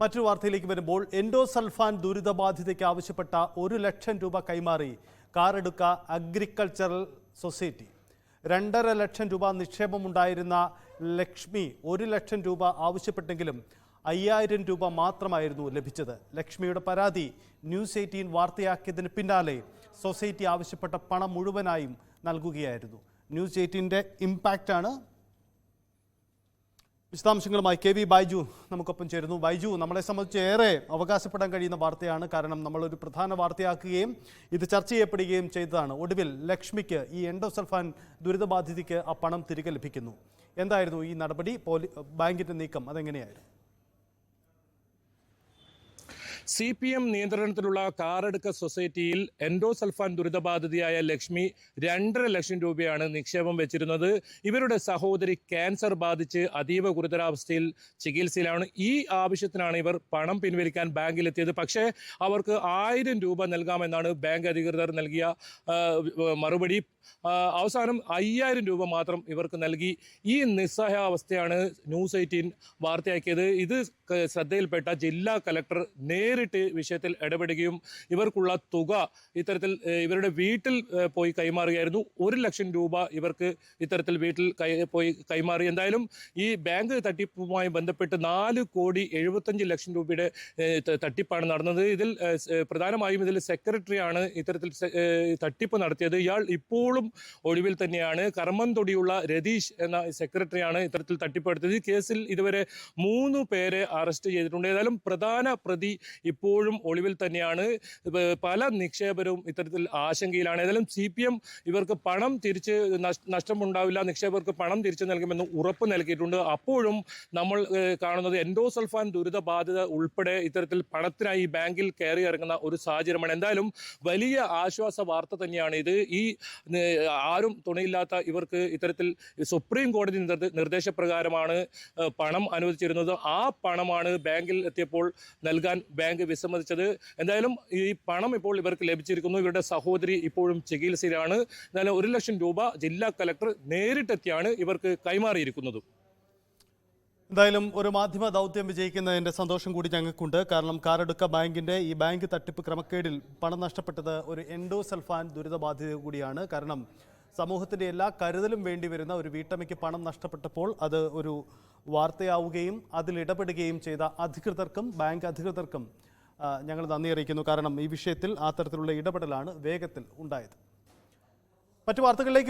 മറ്റൊരു വാർത്തയിലേക്ക് വരുമ്പോൾ എൻഡോസൾഫാൻ ദുരിതബാധിതയ്ക്ക് ആവശ്യപ്പെട്ട 1 ലക്ഷം രൂപ കൈമാറി കാറെടുക്ക അഗ്രികൾച്ചറൽ സൊസൈറ്റി. 2.5 ലക്ഷം രൂപ നിക്ഷേപമുണ്ടായിരുന്ന ലക്ഷ്മി 1 ലക്ഷം രൂപ ആവശ്യപ്പെട്ടെങ്കിലും 5000 രൂപ മാത്രമായിരുന്നു ലഭിച്ചത്. ലക്ഷ്മിയുടെ പരാതി ന്യൂസ് 18 വാർത്തയാക്കിയതിന് പിന്നാലെ സൊസൈറ്റി ആവശ്യപ്പെട്ട പണം മുഴുവനായും നൽകുകയായിരുന്നു. ന്യൂസ് 18ന്റെ ഇമ്പാക്റ്റാണ്. വിശദാംശങ്ങളുമായി KV ബൈജു നമുക്കൊപ്പം ചേരുന്നു. ബൈജു, നമ്മളെ സംബന്ധിച്ച് ഏറെ അവകാശപ്പെടാൻ കഴിയുന്ന വാർത്തയാണ്. കാരണം നമ്മളൊരു പ്രധാന വാർത്തയാക്കുകയും ഇത് ചർച്ച ചെയ്യപ്പെടുകയും ചെയ്തതാണ്. ഒടുവിൽ ലക്ഷ്മിക്ക്, ഈ എൻഡോസൾഫാൻ ദുരിതബാധിതയ്ക്ക് ആ പണം തിരികെ ലഭിക്കുന്നു. എന്തായിരുന്നു ഈ നടപടി? ബാങ്കിന്റെ നീക്കം അതെങ്ങനെയായിരുന്നു? CPM നിയന്ത്രണത്തിലുള്ള കാറെടുക്ക സൊസൈറ്റിയിൽ എൻഡോസൾഫാൻ ദുരിതബാധിതയായ ലക്ഷ്മി 2.5 ലക്ഷം രൂപയാണ് നിക്ഷേപം വെച്ചിരുന്നത്. ഇവരുടെ സഹോദരി ക്യാൻസർ ബാധിച്ച് അതീവ ഗുരുതരാവസ്ഥയിൽ ചികിത്സയിലാണ്. ഈ ആവശ്യത്തിനാണ് ഇവർ പണം പിൻവലിക്കാൻ ബാങ്കിലെത്തിയത്. പക്ഷേ അവർക്ക് 1000 രൂപ നൽകാമെന്നാണ് ബാങ്ക് അധികൃതർ നൽകിയ മറുപടി. അവസാനം 5000 രൂപ മാത്രം ഇവർക്ക് നൽകി. ഈ നിസ്സഹായാവസ്ഥയാണ് ന്യൂസ് 18 വാർത്തയാക്കിയത്. ഇത് ശ്രദ്ധയിൽപ്പെട്ട ജില്ലാ കലക്ടർ നേരിട്ട് വിഷയത്തിൽ ഇടപെടുകയും ഇവർക്കുള്ള തുക ഇത്തരത്തിൽ ഇവരുടെ വീട്ടിൽ പോയി കൈമാറുകയായിരുന്നു. 1 ലക്ഷം രൂപ ഇവർക്ക് ഇത്തരത്തിൽ വീട്ടിൽ പോയി കൈമാറി. എന്തായാലും ഈ ബാങ്ക് തട്ടിപ്പുമായി ബന്ധപ്പെട്ട് 4,75,00,000 രൂപയുടെ തട്ടിപ്പാണ് നടന്നത്. ഇതിൽ പ്രധാനമായും ഇതിൽ സെക്രട്ടറിയാണ് ഇത്തരത്തിൽ തട്ടിപ്പ് നടത്തിയത്. ഇയാൾ ഇപ്പോഴും ഒളിവിൽ തന്നെയാണ്. കർമ്മന്തൊടിയുള്ള രതീഷ് എന്ന സെക്രട്ടറിയാണ് ഇത്തരത്തിൽ തട്ടിപ്പെടുത്തിയത്. ഈ കേസിൽ ഇതുവരെ 3 പേരെ അറസ്റ്റ് ചെയ്തിട്ടുണ്ട്. ഏതായാലും പ്രധാന പ്രതി ഇപ്പോഴും ഒളിവിൽ തന്നെയാണ്. പല നിക്ഷേപരും ഇത്തരത്തിൽ ആശങ്കയിലാണ്. ഏതായാലും CPM ഇവർക്ക് പണം തിരിച്ച് നഷ്ടമുണ്ടാവില്ല, നിക്ഷേപകർക്ക് പണം തിരിച്ചു നൽകുമെന്ന് ഉറപ്പ് നൽകിയിട്ടുണ്ട്. അപ്പോഴും നമ്മൾ കാണുന്നത് എൻഡോസൾഫാൻ ദുരിതബാധിത ഉൾപ്പെടെ ഇത്തരത്തിൽ പണത്തിനായി ബാങ്കിൽ കയറി ഇറങ്ങുന്ന ഒരു സാഹചര്യമാണ്. എന്തായാലും വലിയ ആശ്വാസ വാർത്ത തന്നെയാണ് ഇത്. ഈ ആരും തുണയില്ലാത്ത ഇവർക്ക് ഇത്തരത്തിൽ സുപ്രീം കോടതി നിർദ്ദേശപ്രകാരമാണ് പണം അനുവദിച്ചിരുന്നത്. ആ പണമാണ് ബാങ്കിൽ എത്തിയപ്പോൾ നൽകാൻ ബാങ്ക് വിസമ്മതിച്ചത്. എന്തായാലും ഈ പണം ഇപ്പോൾ ഇവർക്ക് ലഭിച്ചിരിക്കുന്നു. ഇവരുടെ സഹോദരി ഇപ്പോഴും ചികിത്സയിലാണ്. എന്തായാലും 1 ലക്ഷം രൂപ ജില്ലാ കലക്ടർ നേരിട്ടെത്തിയാണ് ഇവർക്ക് കൈമാറിയിരിക്കുന്നത്. എന്തായാലും ഒരു മാധ്യമ ദൗത്യം വിജയിക്കുന്നതിൻ്റെ സന്തോഷം കൂടി ഞങ്ങൾക്കുണ്ട്. കാരണം കാറെടുക്ക ബാങ്കിൻ്റെ ഈ ബാങ്ക് തട്ടിപ്പ് ക്രമക്കേടിൽ പണം നഷ്ടപ്പെട്ടത് ഒരു എൻഡോസൾഫാൻ ദുരിതബാധിത കൂടിയാണ്. കാരണം സമൂഹത്തിൻ്റെ എല്ലാ കരുതലും വേണ്ടി വരുന്ന ഒരു വീട്ടമ്മയ്ക്ക് പണം നഷ്ടപ്പെട്ടപ്പോൾ അത് ഒരു വാർത്തയാവുകയും അതിലിടപെടുകയും ചെയ്ത അധികൃതർക്കും ബാങ്ക് അധികൃതർക്കും ഞങ്ങൾ നന്ദി അറിയിക്കുന്നു. കാരണം ഈ വിഷയത്തിൽ ആ തരത്തിലുള്ള ഇടപെടലാണ് വേഗത്തിൽ ഉണ്ടായത്. മറ്റു വാർത്തകളിലേക്ക്